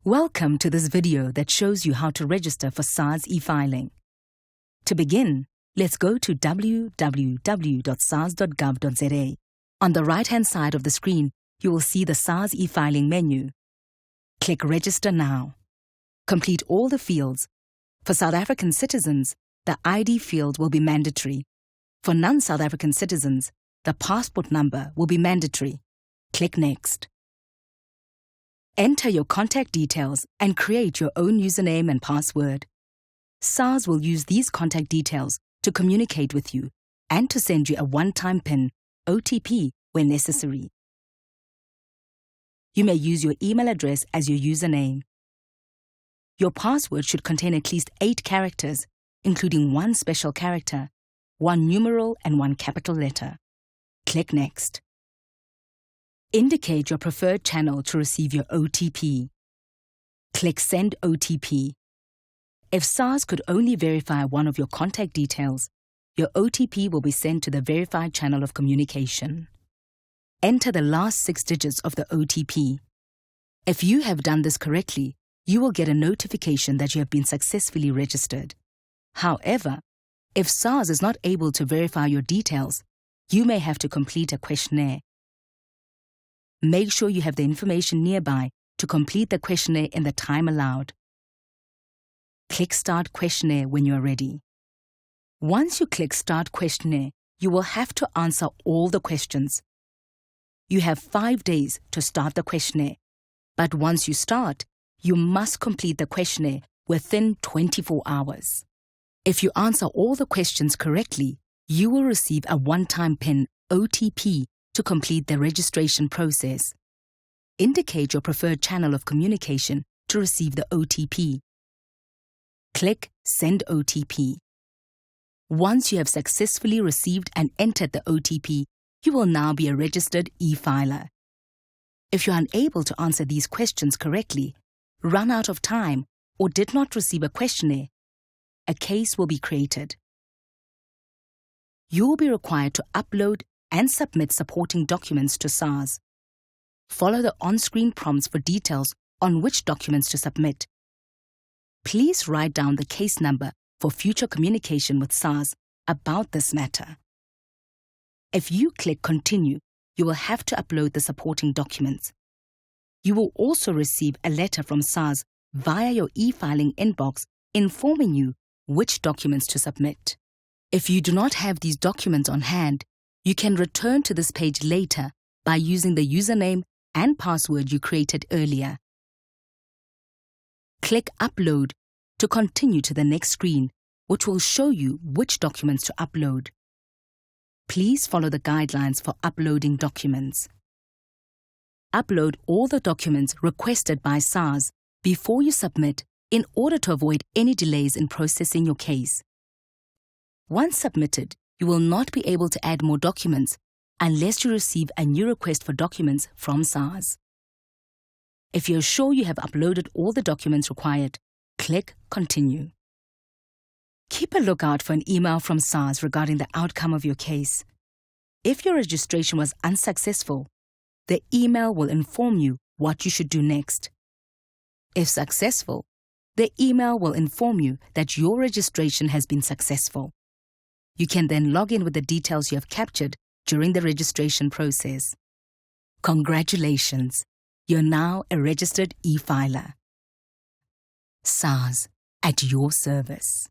Welcome to this video that shows you how to register for SARS e-filing. To begin, let's go to www.sars.gov.za. On the right-hand side of the screen, you will see the SARS e-filing menu. Click Register Now. Complete all the fields. For South African citizens, the ID field will be mandatory. For non-South African citizens, the passport number will be mandatory. Click Next. Enter your contact details and create your own username and password. SARS will use these contact details to communicate with you and to send you a one-time PIN, OTP, when necessary. You may use your email address as your username. Your password should contain at least 8 characters, including 1 special character, 1 numeral and 1 capital letter. Click Next. Indicate your preferred channel to receive your OTP. Click Send OTP. If SARS could only verify one of your contact details, your OTP will be sent to the verified channel of communication. Enter the last 6 digits of the OTP. If you have done this correctly, you will get a notification that you have been successfully registered. However, if SARS is not able to verify your details, you may have to complete a questionnaire. Make sure you have the information nearby to complete the questionnaire in the time allowed. Click Start Questionnaire when you are ready. Once you click Start Questionnaire, you will have to answer all the questions. You have 5 days to start the questionnaire, but once you start, you must complete the questionnaire within 24 hours. If you answer all the questions correctly, you will receive a one-time PIN, OTP, to complete the registration process. Indicate your preferred channel of communication to receive the OTP. Click Send OTP. Once you have successfully received and entered the OTP, you will now be a registered e-filer. If you are unable to answer these questions correctly, run out of time, or did not receive a questionnaire, a case will be created. You will be required to upload and submit supporting documents to SARS. Follow the on-screen prompts for details on which documents to submit. Please write down the case number for future communication with SARS about this matter. If you click Continue, you will have to upload the supporting documents. You will also receive a letter from SARS via your e-filing inbox informing you which documents to submit. If you do not have these documents on hand, you can return to this page later by using the username and password you created earlier. Click Upload to continue to the next screen, which will show you which documents to upload. Please follow the guidelines for uploading documents. Upload all the documents requested by SARS before you submit in order to avoid any delays in processing your case. Once submitted, you will not be able to add more documents unless you receive a new request for documents from SARS. If you're sure you have uploaded all the documents required, click Continue. Keep a lookout for an email from SARS regarding the outcome of your case. If your registration was unsuccessful, the email will inform you what you should do next. If successful, the email will inform you that your registration has been successful. You can then log in with the details you have captured during the registration process. Congratulations! You're now a registered e-filer. SARS, at your service.